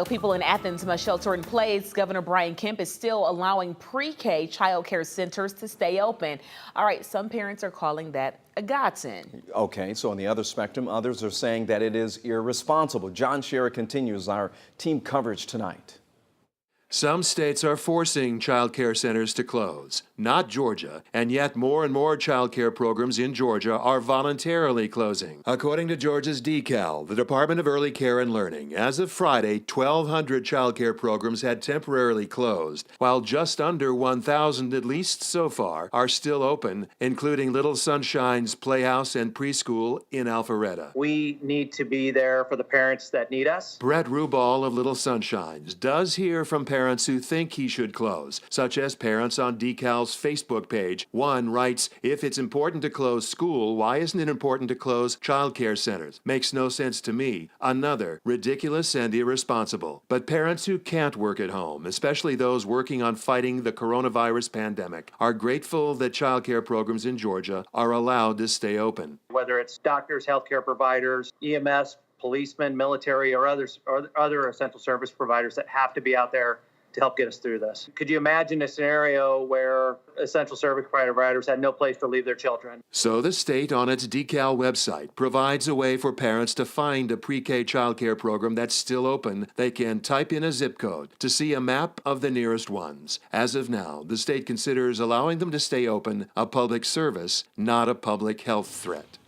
People in Athens must shelter in place. Governor Brian Kemp is still allowing pre-K child care centers to stay open. All right, some parents are calling that a godsend. Okay, so on the other spectrum, others are saying that it is irresponsible. John Scherer continues our team coverage tonight. Some states are forcing child care centers to close, not Georgia, and yet more and more child care programs in Georgia are voluntarily closing. According to Georgia's DECAL, the Department of Early Care and Learning, as of Friday, 1,200 child care programs had temporarily closed, while just under 1,000, at least so far, are still open, including Little Sunshine's Playhouse and preschool in Alpharetta. We need to be there for the parents that need us. Brett Rubal of Little Sunshines does hear from parents who think he should close, such as parents on DECAL's Facebook page. One writes, "If it's important to close school, why isn't it important to close child care centers? Makes no sense to me." Another, "Ridiculous and irresponsible." But parents who can't work at home, especially those working on fighting the coronavirus pandemic, are grateful that child care programs in Georgia are allowed to stay open. Whether it's doctors, healthcare providers, EMS, policemen, military, or other essential service providers that have to be out there to help get us through this. Could you imagine a scenario where essential service providers had no place to leave their children? So the state on its DECAL website provides a way for parents to find a pre-K child care program that's still open. They can type in a zip code to see a map of the nearest ones. As of now, the state considers allowing them to stay open a public service, not a public health threat.